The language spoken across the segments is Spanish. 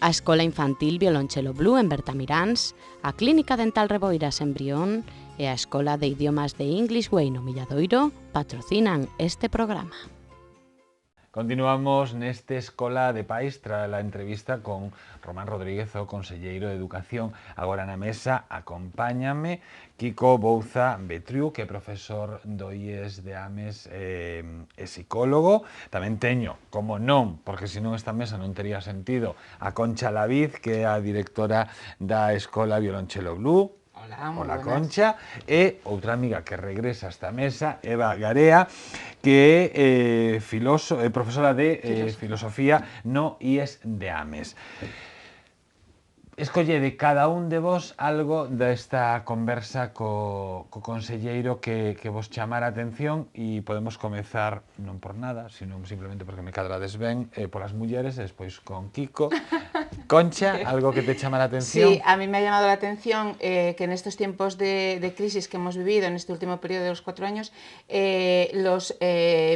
a Escola Infantil Violonchelo Blue en Bertamiráns, a Clínica Dental Reboiras en Brión e a Escola de Idiomas de English Way no Milladoiro patrocinan este programa. Continuamos neste Escola de Pais tras a entrevista con Román Rodríguez, o conselleiro de Educación. Agora na mesa acompáñame Kiko Bouza Betriu, que é profesor do IES de Ames e psicólogo. Tamén teño, como non, porque senón esta mesa non tería sentido, a Concha Laviz, que é a directora da Escola Violonchelo Blue. Hola Concha, e outra amiga que regresa a esta mesa, Eva Garea, que é profesora de filosofía no IES de Ames. Escollede cada un de vos algo desta conversa co conselleiro que vos chamara a atención, e podemos comezar non por nada, sino simplemente porque me cadrades ben, polas mulleres, e despois con Kiko. Concha, algo que te chama la atención. Sí, a mí me ha llamado la atención que en estos tiempos de crisis que hemos vivido, en este último periodo de los 4 años, los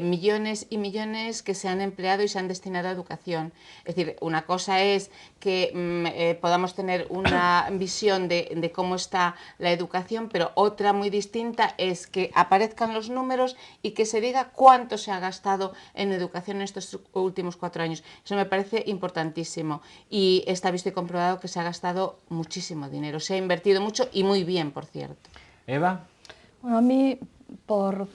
millones y millones que se han empleado y se han destinado a educación. Es decir, una cosa es que podamos tener una visión de cómo está la educación, pero otra muy distinta es que aparezcan los números y que se diga cuánto se ha gastado en educación en estos últimos 4 años. Eso me parece importantísimo. Y está visto y comprobado que se ha gastado muchísimo dinero, se ha invertido mucho y muy bien, por cierto. Eva? Bueno, a mí, por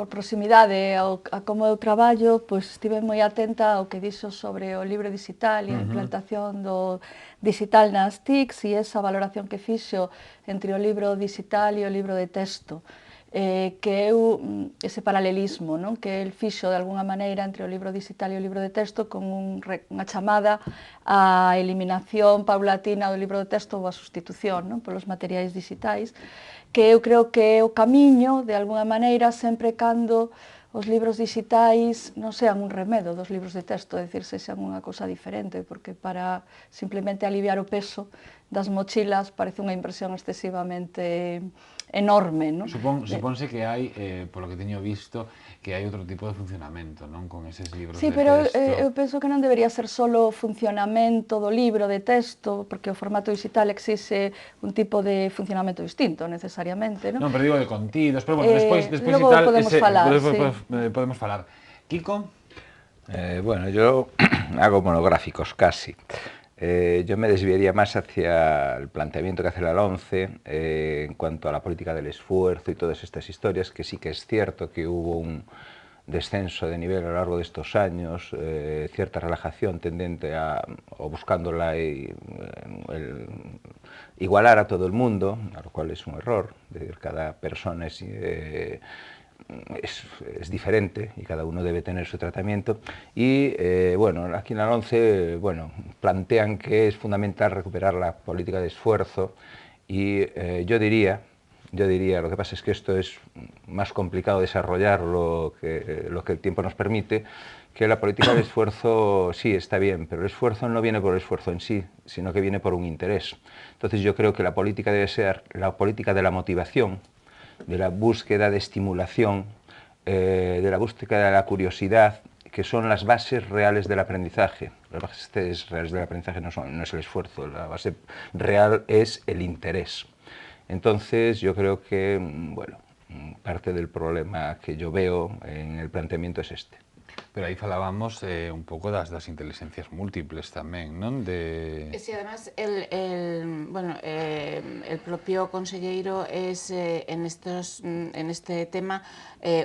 proximidade a como eu traballo, pois estive moi atenta ao que dixo sobre o libro digital e a implantación do digital nas TICs e esa valoración que fixo entre o libro digital e o libro de texto. Que eu, ese paralelismo, non? Que el fixo de alguna maneira entre o libro digital e o libro de texto con unha chamada á eliminación paulatina do libro de texto ou a sustitución, non? Polos materiais digitais, que eu creo que é o camiño, de alguna maneira, sempre cando os libros digitais non sean un remedo dos libros de texto, é dicir, sexan unha cousa diferente, porque para simplemente aliviar o peso das mochilas parece unha impresión excesivamente enorme, non? Supónse que hai, polo que teño visto, que hai outro tipo de funcionamento, non? Con eses libros de texto. Sí, pero eu penso que non debería ser solo o funcionamento do libro de texto, porque o formato digital exixe un tipo de funcionamento distinto, necesariamente, non? Non, pero digo de contidos, pero bueno, despois logo podemos falar. Kiko? Bueno, yo hago monográficos casi. Yo me desviaría más hacia el planteamiento que hace la LOMCE en cuanto a la política del esfuerzo y todas estas historias, que sí que es cierto que hubo un descenso de nivel a lo largo de estos años, cierta relajación tendente o buscando igualar a todo el mundo, a lo cual es un error, es decir, cada persona es diferente y cada uno debe tener su tratamiento y bueno, aquí en la LOMCE plantean que es fundamental recuperar la política de esfuerzo y yo diría, lo que pasa es que esto es más complicado desarrollarlo que lo que el tiempo nos permite, que la política de esfuerzo sí está bien, pero el esfuerzo no viene por el esfuerzo en sí, sino que viene por un interés. Entonces yo creo que la política debe ser la política de la motivación, de la búsqueda de estimulación, de la búsqueda de la curiosidad, que son las bases reales del aprendizaje. Las bases reales del aprendizaje no es el esfuerzo, la base real es el interés. Entonces yo creo que, bueno, parte del problema que yo veo en el planteamiento es este. Pero aí falábamos un pouco das inteligencias múltiples tamén, non? Sí, además el propio conselleiro es en este tema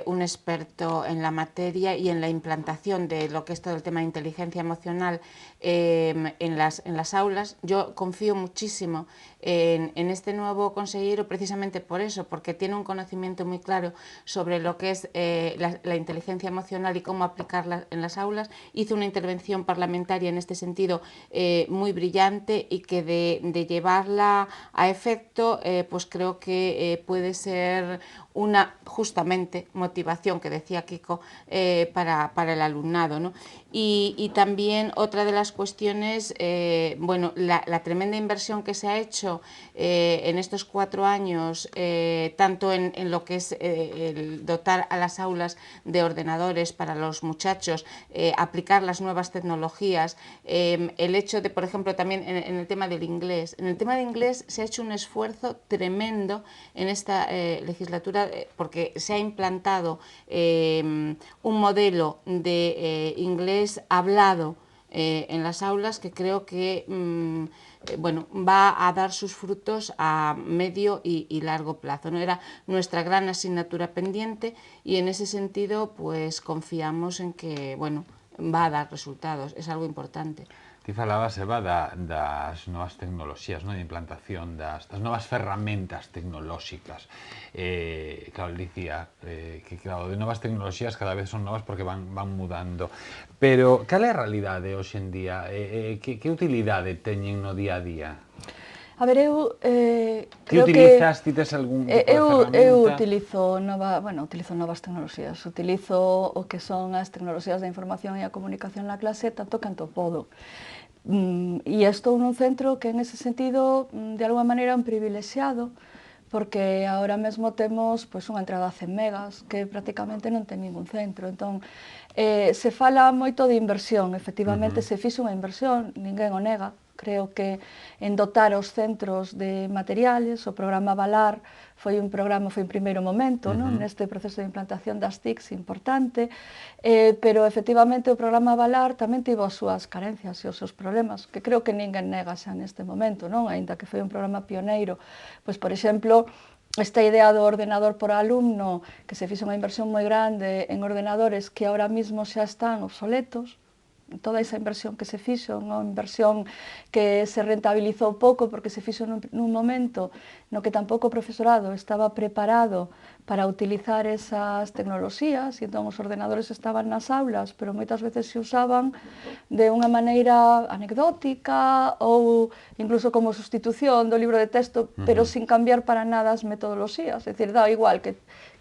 un experto en la materia y en la implantación de lo que es todo el tema de inteligencia emocional en las aulas. Yo confío muchísimo en este nuevo consejero precisamente por eso, porque tiene un conocimiento muy claro sobre lo que es la inteligencia emocional y cómo aplicarla en las aulas. Hizo una intervención parlamentaria en este sentido muy brillante y que de llevarla a efecto pues creo que puede ser una justamente motivación que decía Kiko para el alumnado, ¿no? Y también otra de las cuestiones, bueno, la tremenda inversión que se ha hecho en estos 4 años, tanto en lo que es el dotar a las aulas de ordenadores para los muchachos, aplicar las nuevas tecnologías, el hecho de, por ejemplo, también en el tema del inglés. En el tema del inglés se ha hecho un esfuerzo tremendo en esta legislatura porque se ha implantado un modelo de inglés hablado en las aulas que creo que bueno, va a dar sus frutos a medio y largo plazo, ¿no? Era nuestra gran asignatura pendiente y en ese sentido pues confiamos en que bueno, va a dar resultados, es algo importante. Ti falabas, Eva, das novas tecnoloxías, de implantación das novas ferramentas tecnolóxicas. Claro, dicía que, claro, de novas tecnoloxías cada vez son novas porque van mudando. Pero, cal é a realidade hoxe en día? Que utilidade teñen no día a día? A ver, eu Ti creo utilizas, ti tes algún tipo de ferramenta? Eu utilizo novas tecnoloxías, utilizo o que son as tecnoloxías da información e a comunicación na clase tanto canto podo. E estou nun centro que en ese sentido, de alguma maneira, é un privilexiado, porque agora mesmo temos pois, unha entrada a 100 megas, que prácticamente non ten ningún centro. Entón, se fala moito de inversión, efectivamente se fixo unha inversión, ninguén o nega. Creo que en dotar os centros de materiales, o programa Valar foi un primeiro momento neste proceso de implantación das TICs importante, pero efectivamente o programa Valar tamén tivo as súas carencias e os seus problemas, que creo que ninguén nega xa neste momento, non? Aínda que foi un programa pioneiro. Pois, por exemplo, esta idea do ordenador por alumno, que se fixo unha inversión moi grande en ordenadores que ahora mismo xa están obsoletos, toda esa inversión que se fixo, unha inversión que se rentabilizou pouco porque se fixo nun momento no que tampouco o profesorado estaba preparado para utilizar esas tecnoloxías e entón os ordenadores estaban nas aulas, pero moitas veces se usaban de unha maneira anecdótica ou incluso como sustitución do libro de texto, pero sin cambiar para nada as metodoloxías. É dicir, dá igual que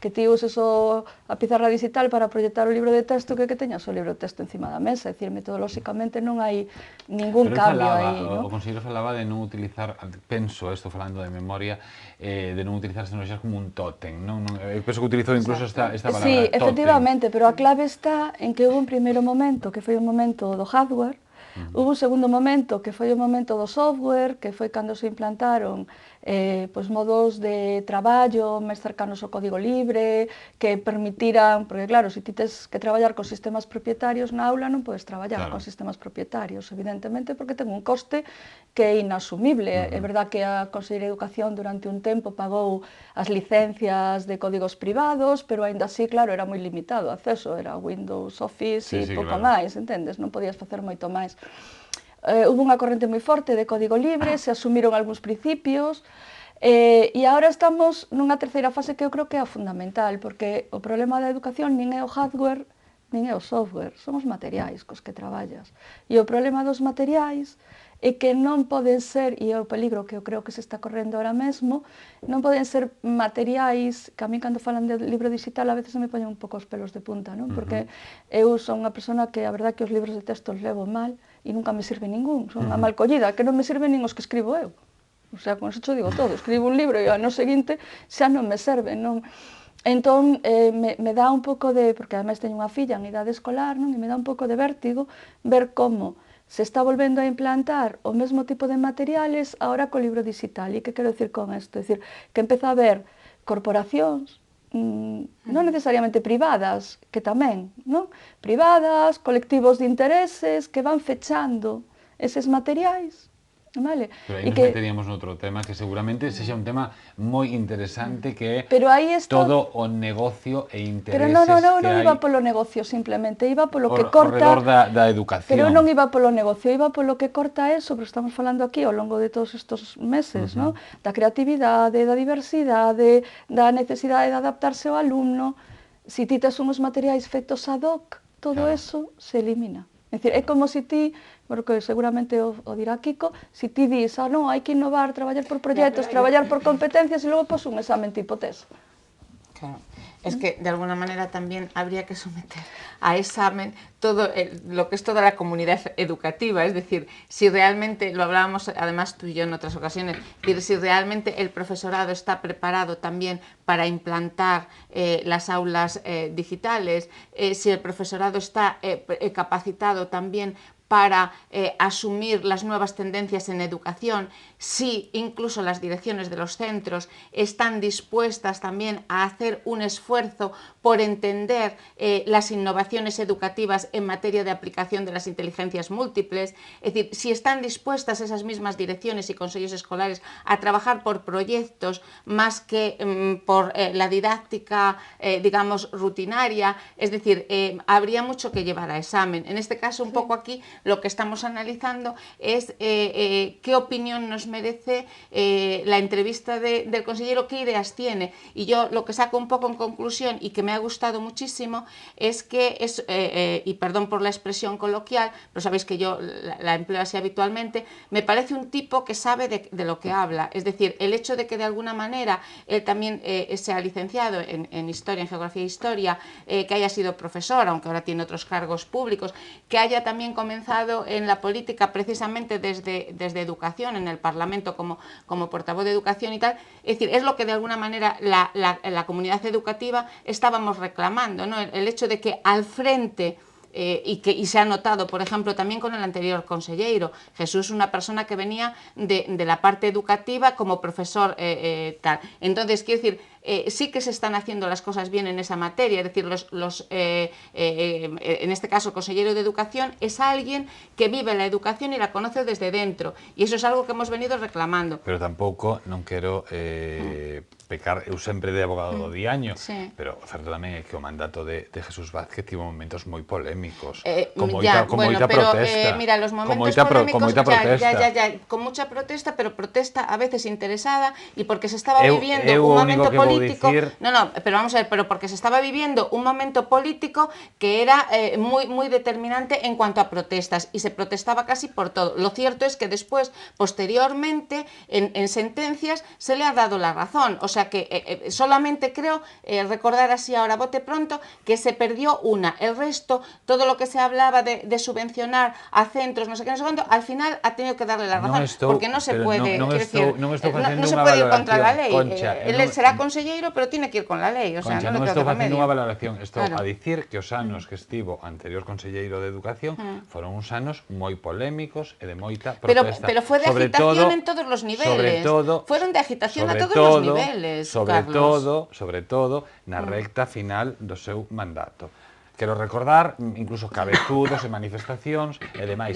ti uses a pizarra digital para proyectar o libro de texto que teñas o libro de texto encima da mesa. É dicir, metodolóxicamente non hai ningún cambio aí. O conselleiro falaba de non utilizar, penso, estou falando de memoria, de non utilizar as tecnoloxías como un tótem, non? Eu penso que utilizou incluso esta palabra, sí, tótem. efectivamente, pero a clave está en que houve un primeiro momento, que foi un momento do hardware, houve un segundo momento, que foi o momento do software, que foi cando se implantaron pois modos de traballo máis cercanos ao código libre, que permitiran, porque claro, se ti tes que traballar con sistemas propietarios na aula non podes traballar con sistemas propietarios, evidentemente, porque ten un coste que é inasumible. É verdad que a Consellería de Educación durante un tempo pagou as licencias de códigos privados, pero aínda así, claro, era moi limitado o acceso, era Windows, Office e pouco máis, entendes? Non podías facer moito máis. Hubo unha corrente moi forte de código libre, se asumiron algúns principios, e agora estamos nunha terceira fase que eu creo que é a fundamental, porque o problema da educación nin é o hardware, nin é o software, son os materiais cos que traballas. E o problema dos materiais é que non poden ser, e é o peligro que eu creo que se está correndo ahora mesmo, non poden ser materiais, que a mí cando falan de libro digital a veces me poñen un pouco os pelos de punta, non? Porque eu son unha persona que a verdad que os libros de texto os levo mal e nunca me sirve ningún, son unha mal collida, que non me sirven nin os que escribo eu. O sea, con eso cho digo todo, escribo un libro e ao ano seguinte xa non me serve, non? Entón, me dá un pouco de, porque ademais teño unha filla en idade escolar, non? E me dá un pouco de vértigo ver como se está volvendo a implantar o mesmo tipo de materiales ahora co libro digital. E que quero dicir con isto? É dicir, que empeza a haber corporacións, non necesariamente privadas, que tamén, non? Privadas, colectivos de intereses que van fechando eses materiais, vale? Pero aí nos meteríamos noutro tema que seguramente sexa un tema moi interesante, que é todo o negocio e intereses que hai. Pero non iba polo negocio simplemente, iba polo que corta... Ao redor da educación. Pero non iba polo negocio, iba polo que corta eso, pero estamos falando aquí ao longo de todos estes meses, non? Da creatividade, da diversidade, da necesidade de adaptarse ao alumno. Se ti tes uns materiais feitos ad hoc, todo eso se elimina. É dicir, é como se ti, porque seguramente o dirá Kiko, se ti dis, non, hai que innovar, traballar por proxectos, traballar por competencias e logo pos un examen tipo test. Claro. Es que de alguna manera también habría que someter a examen todo lo que es toda la comunidad educativa, es decir, si realmente, lo hablábamos además tú y yo en otras ocasiones, es decir, si realmente el profesorado está preparado también para implantar las aulas digitales, si el profesorado está capacitado también para asumir las nuevas tendencias en educación, si incluso las direcciones de los centros están dispuestas también a hacer un esfuerzo por entender las innovaciones educativas en materia de aplicación de las inteligencias múltiples, es decir, si están dispuestas esas mismas direcciones y consejos escolares a trabajar por proyectos más que por la didáctica, digamos, rutinaria, es decir, habría mucho que llevar a examen. En este caso, un poco aquí, lo que estamos analizando es qué opinión nos merece la entrevista del consejero, qué ideas tiene. Y yo lo que saco un poco en conclusión y que me ha gustado muchísimo es que es, y perdón por la expresión coloquial, pero sabéis que yo la empleo así habitualmente, me parece un tipo que sabe de lo que habla. Es decir, el hecho de que de alguna manera él también sea licenciado en Historia, en Geografía e Historia, que haya sido profesor, aunque ahora tiene otros cargos públicos, que haya también comenzado en la política precisamente desde educación, en el Parlamento como portavoz de educación y tal, es decir, es lo que de alguna manera la comunidad educativa estábamos reclamando, ¿no? El hecho de que al frente y se ha notado, por ejemplo, también con el anterior consejero, Jesús, una persona que venía de la parte educativa como profesor tal. Entonces, quiero decir, sí que se están haciendo las cosas bien en esa materia, es decir, en este caso el consejero de Educación es alguien que vive la educación y la conoce desde dentro, y eso es algo que hemos venido reclamando. Pero tampouco non quero pecar, eu sempre de abogado do diaño, sí. Pero o certo tamén é que o mandato de Jesús Vázquez tivo momentos moi polémicos, con moita protesta. Mira, los momentos polémicos, con mucha protesta, pero protesta a veces interesada, y porque se estaba viviendo un momento político, pero vamos a ver, pero porque se estaba viviendo un momento político que era muy determinante en cuanto a protestas, y se protestaba casi por todo. Lo cierto es que después, posteriormente, en sentencias, se le ha dado la razón, o sea que solamente creo recordar así ahora bote pronto que se perdió una, el resto, todo lo que se hablaba de subvencionar a centros, no sé qué, no sé cuánto, al final ha tenido que darle la razón, porque no se puede, no se puede ir contra la ley. Concha, él será consellero, pero tiene que ir con la lei, o sea, Concha, non estou facendo unha valoración, estou a dicir que os anos que estivo anterior conselleiro de Educación foron uns anos moi polémicos e de moita protesta. Pero foi de agitación en todos os niveles. Fueron de agitación a todos os niveles, Carlos. Sobre todo na recta final do seu mandato. Quero recordar incluso cabezudos e manifestacións e demais.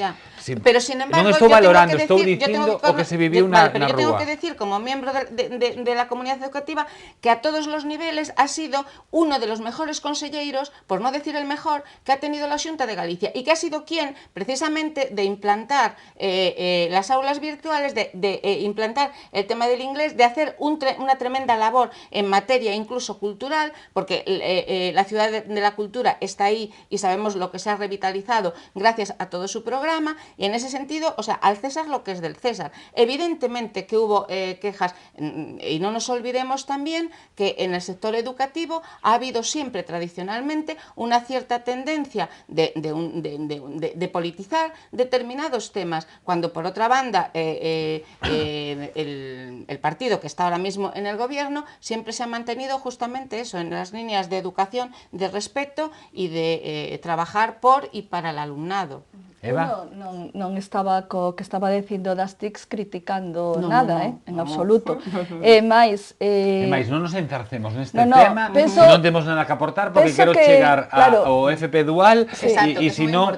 Pero, sin embargo, non estou valorando, estou dicindo o que se viviu na rúa. Yo tengo que decir, como miembro de la comunidad educativa, que a todos los niveles ha sido uno de los mejores conselleiros, por no decir el mejor, que ha tenido la Xunta de Galicia, y que ha sido quien, precisamente, de implantar las aulas virtuales, de implantar el tema del inglés, de hacer una tremenda labor en materia incluso cultural, porque la ciudad de la cultura está ahí y sabemos lo que se ha revitalizado gracias a todo su programa, y en ese sentido, o sea, al César lo que es del César. Evidentemente que hubo quejas, y no nos olvidemos también que en el sector educativo ha habido siempre tradicionalmente una cierta tendencia de politizar determinados temas, cuando por otra banda el partido que está ahora mismo en el gobierno siempre se ha mantenido justamente eso, en las líneas de educación, de respeto y de trabajar por y para el alumnado. Eva? Non estaba co que estaba dicindo das TICs criticando nada, en absoluto. Mais non nos entarcemos neste tema, non temos nada que aportar, porque quero chegar ao FP Dual, e se non...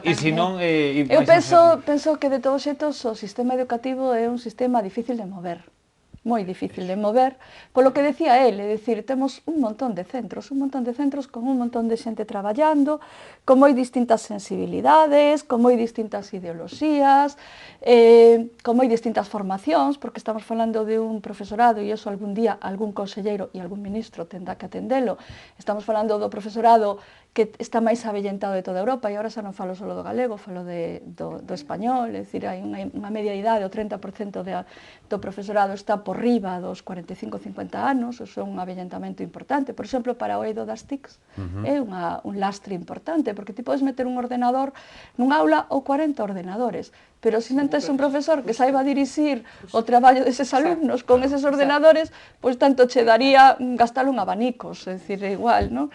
Eu penso que de todos xeitos o sistema educativo é un sistema difícil de mover. Moi difícil de mover, polo que decía ele, é dicir, temos un montón de centros con un montón de xente traballando, con moi distintas sensibilidades, con moi distintas ideoloxías, con moi distintas formacións, porque estamos falando de un profesorado, e iso algún día algún conselleiro e algún ministro tendrá que atendelo, estamos falando do profesorado que está máis avellentado de toda Europa, e agora xa non falo só do galego, falo do español, é dicir, hai unha media de idade, o 30% do profesorado está por riba dos 45-50 anos, iso é un avellentamento importante. Por exemplo, para o eido das TICs é un lastre importante, porque ti podes meter un ordenador nun aula ou 40 ordenadores, pero se non tes un profesor que saiba dirixir o traballo deses alumnos con eses ordenadores, pois tanto che daría gastalo en abanicos, é dicir, é igual, non?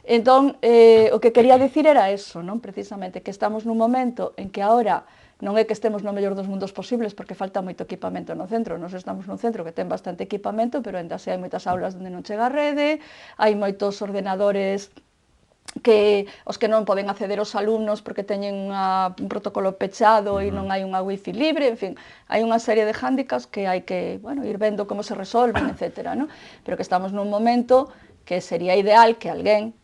Entón, o que quería dicir era eso, non? Precisamente, que estamos nun momento en que agora non é que estemos no mellor dos mundos posibles, porque falta moito equipamento no centro. Nós estamos nun centro que ten bastante equipamento, pero ainda así hai moitas aulas onde non chega a rede, hai moitos ordenadores que os que non poden acceder os alumnos porque teñen un protocolo pechado e non hai unha wifi libre, en fin, hai unha serie de hándicaps que hai que, bueno, ir vendo como se resolven, etc., ¿no? Pero que estamos nun momento que sería ideal que alguén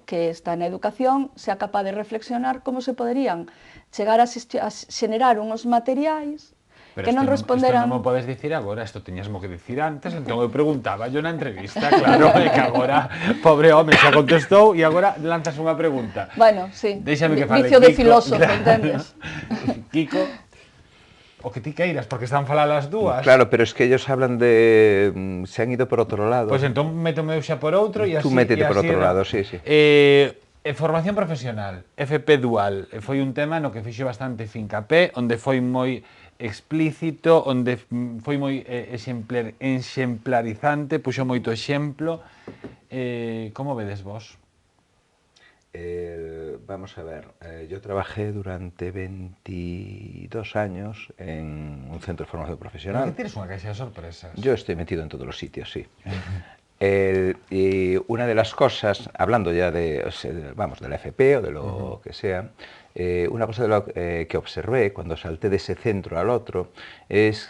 que está na educación sea capaz de reflexionar como se poderían chegar a xenerar unhos materiais que non responderan... Isto non mo podes dicir agora, isto teñasmo que dicir antes, entón eu preguntaba yo na entrevista, claro, que agora, pobre home, xa contestou e agora lanzas unha pregunta. Bueno, sí, déixame que fale vicio de Kiko, filósofo, claro. entendes? Kiko, o que ti queiras, porque están falando as dúas. Claro, pero es que ellos hablan de... se han ido por outro lado. Pois entón métome eu xa por outro e así... Tú métete por outro lado, sí, sí. Formación profesional, FP dual, foi un tema no que fixo bastante fincapé, onde foi moi explícito, onde foi moi exemplarizante, puxo moito exemplo. Como vedes vos? Vamos a ver, yo trabajé durante 22 años en un centro de formación profesional. ¿Por qué tienes una caixa de sorpresas? Yo estoy metido en todos los sitios, sí. Y una de las cosas, hablando ya de, vamos, de la FP o de lo que sea, una cosa de lo que observé cuando salté de ese centro al otro es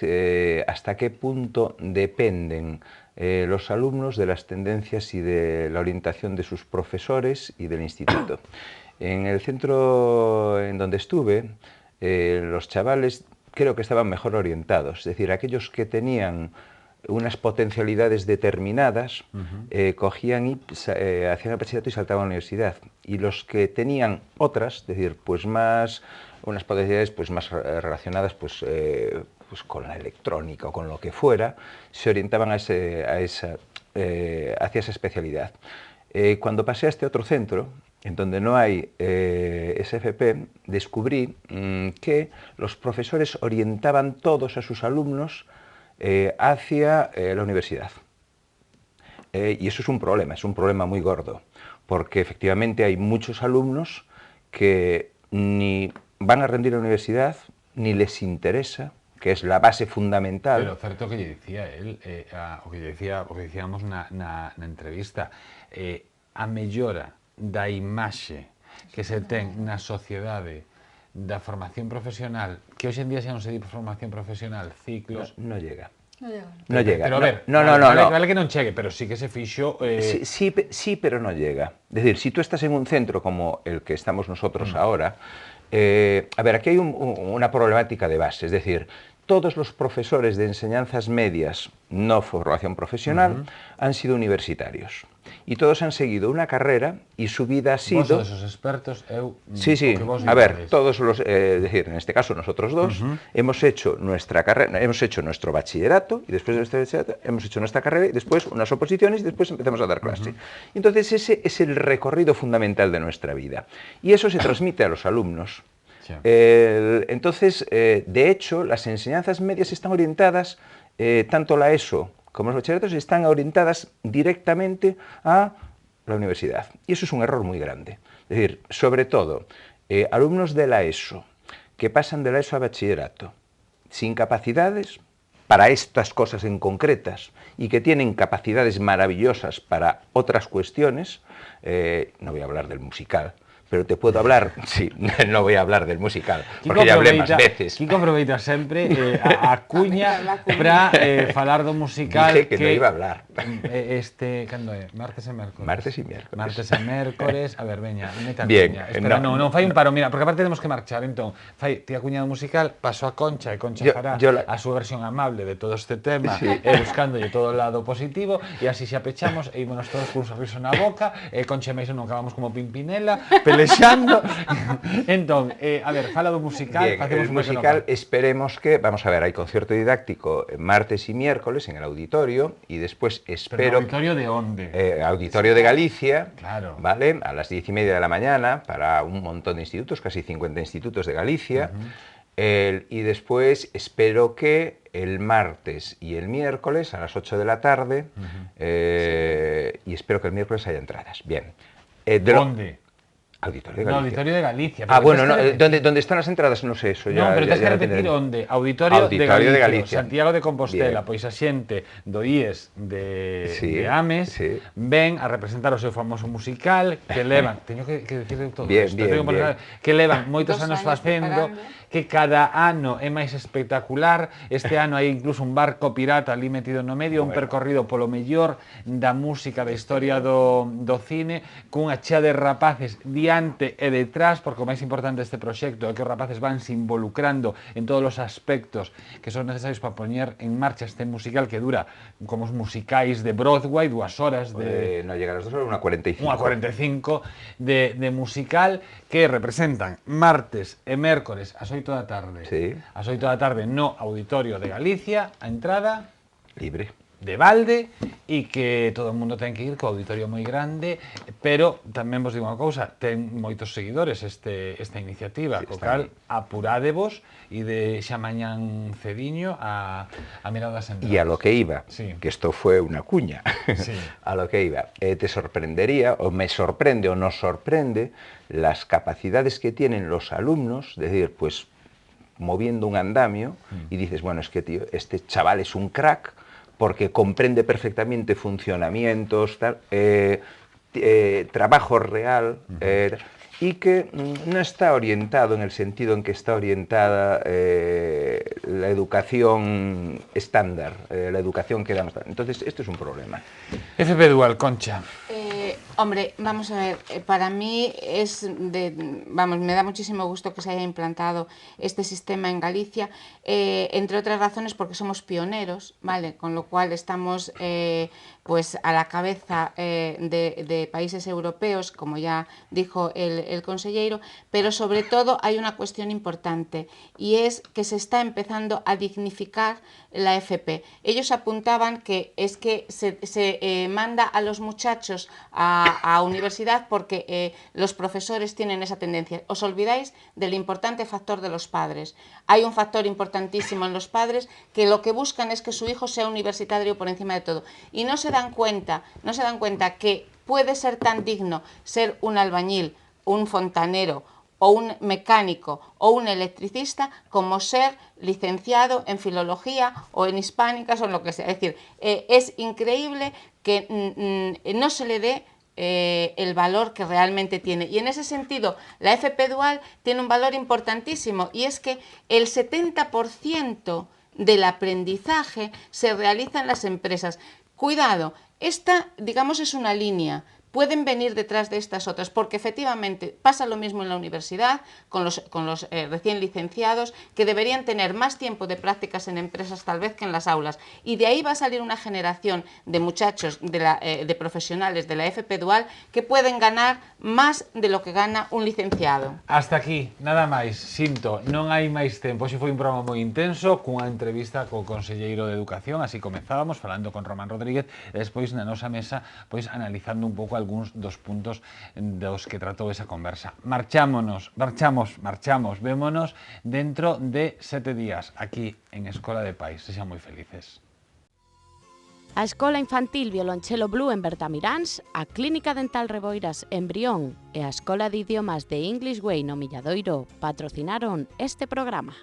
hasta qué punto dependen los alumnos de las tendencias y de la orientación de sus profesores y del instituto. En el centro en donde estuve, los chavales creo que estaban mejor orientados, es decir, aquellos que tenían unas potencialidades determinadas, cogían y hacían el bachillerato y saltaban a la universidad. Y los que tenían otras, es decir, pues más, unas potencialidades pues más relacionadas pues con la electrónica o con lo que fuera, se orientaban hacia esa especialidad. Cuando pasé a este otro centro, en donde no hay SFP, descubrí que los profesores orientaban todos a sus alumnos hacia la universidad. Y eso es un problema muy gordo, porque efectivamente hay muchos alumnos que ni van a rendir a la universidad, ni les interesa, que es la base fundamental. Pero certo que lle dicía él, o que dicíamos na entrevista, a mellora da imaxe que se ten na sociedade da formación profesional, que hoxe en día xa non se di formación profesional, ciclos... No llega. No llega. Pero a ver, no. Vale que non chegue, pero sí que se fixo... Sí, pero no llega. Es decir, si tú estás en un centro como el que estamos nosotros ahora, a ver, aquí hay una problemática de base, es decir, todos los profesores de enseñanzas medias, no formación profesional, han sido universitarios. Y todos han seguido una carrera y su vida ha sido... Vos esos expertos, Sí, a ver, todos los... es decir, en este caso nosotros dos, hemos hecho nuestra carrera, hemos hecho nuestro bachillerato, y después de nuestro bachillerato hemos hecho nuestra carrera, y después unas oposiciones, y después empezamos a dar clase. Entonces ese es el recorrido fundamental de nuestra vida. Y eso se transmite a los alumnos. Entonces, de hecho, las enseñanzas medias están orientadas, tanto la ESO como los bachilleratos, están orientadas directamente a la universidad. Y eso es un error muy grande. Es decir, sobre todo, alumnos de la ESO, que pasan de la ESO a bachillerato, sin capacidades para estas cosas en concretas, y que tienen capacidades maravillosas para otras cuestiones, no voy a hablar del musical, pero te puedo hablar, sí, no voy a hablar del musical, porque ya hablé más veces. Kiko aproveita sempre a cuña para falar do musical. Dije que no iba a hablar. Cando é? Martes e mércores? Martes e mércores. Martes e mércores, a ver, veña, mete a Bien, cuña. Espera, non fai un paro, mira, porque aparte temos que marchar, entón, fai ti a cuña do musical, paso a Concha, e Concha fará a súa versión amable de todo este tema, e buscándolle todo o lado positivo, e así xa pechamos, e ímonos todos cun sorriso na boca, e Concha e Meiso non acabamos como Pimpinela, pelexando. Entón, a ver, fala do musical. Bien, el musical, esperemos que, vamos a ver, hay concierto didáctico martes y miércoles en el auditorio, y después espero... ¿Pero auditorio de dónde? Auditorio de Galicia, claro. ¿vale? A las 10:30 de la mañana, para un montón de institutos, casi 50 institutos de Galicia. Y después espero que el martes y el miércoles a las 8 de la tarde, y espero que el miércoles haya entradas. Bien. ¿Dónde? Auditorio de Galicia. No, Auditorio de Galicia. Bueno, no, ¿dónde están las entradas? No sé eso. No, pero tens que repetir onde. Auditorio de Galicia. Santiago de Compostela. Pois a xente do IES de Ames ven a representar o seu famoso musical que levan, teño que decir todo isto, que levan moitos anos facendo, que cada ano é máis espectacular. Este ano hai incluso un barco pirata ali metido no medio, un percorrido polo mellor da música da historia do cine, cunha chea de rapaces diante e detrás, porque o máis importante deste proxecto é que os rapaces van se involucrando en todos os aspectos que son necesarios para poñer en marcha este musical que dura como os musicais de Broadway, 2 horas de... No llega a las 2 horas, 1:45. 1:45 de musical que representan martes e mércores ás 8 da tarde. Ás 8 da tarde no Auditorio de Galicia, a entrada... libre. De balde, e que todo o mundo ten que ir, co auditorio moi grande, pero tamén vos digo unha cousa, ten moitos seguidores esta iniciativa, co cal apurádevos e de xa mañán cediño a mirar das entradas. Y a lo que iba, que esto fue una cuña, a lo que iba, te sorprendería, o me sorprende o nos sorprende, las capacidades que tienen los alumnos, es decir, pues moviendo un andamio, y dices, bueno, es que tío, este chaval es un crack, porque comprende perfectamente funcionamientos, trabajo real, y que no está orientado en el sentido en que está orientada la educación estándar, la educación que damos. Entonces, esto es un problema. FP Dual, Concha. Hombre, vamos a ver, para mí me da muchísimo gusto que se haya implantado este sistema en Galicia, entre otras razones porque somos pioneros, ¿vale? Con lo cual estamos pues a la cabeza de países europeos, como ya dijo el conselleiro, pero sobre todo hay una cuestión importante, y es que se está empezando a dignificar la FP. Ellos apuntaban que es que se manda a los muchachos a universidad porque los profesores tienen esa tendencia. Os olvidáis del importante factor de los padres. Hay un factor importantísimo en los padres que lo que buscan es que su hijo sea universitario por encima de todo. Y no se dan cuenta que puede ser tan digno ser un albañil, un fontanero, o un mecánico o un electricista como ser licenciado en filología o en hispánicas o en lo que sea. Es decir, es increíble que no se le dé el valor que realmente tiene. Y en ese sentido, la FP Dual tiene un valor importantísimo, y es que el 70% del aprendizaje se realiza en las empresas. Cuidado, esta, digamos, es una línea. Pueden venir detrás de estas otras, porque efectivamente pasa lo mismo en la universidad con los recién licenciados, que deberían tener más tiempo de prácticas en empresas tal vez que en las aulas, y de ahí va a salir una generación de muchachos, de profesionales de la FP Dual que pueden ganar más de lo que gana un licenciado. Hasta aquí, nada máis, sinto, non hai máis tempo. Hoxe foi un programa moi intenso, cunha entrevista co conselleiro de Educación, así comezábamos falando con Román Rodríguez, e despois na nosa mesa pois analizando un pouco algúns dos puntos dos que tratou esa conversa. Marchamos, vémonos dentro de 7 días aquí en Escola de Pais. Sexan moi felices. A Escola Infantil Violonchelo Blue en Bertamiráns, a Clínica Dental Reboiras en Brión e a Escola de Idiomas de English Way no Milladoiro patrocinaron este programa.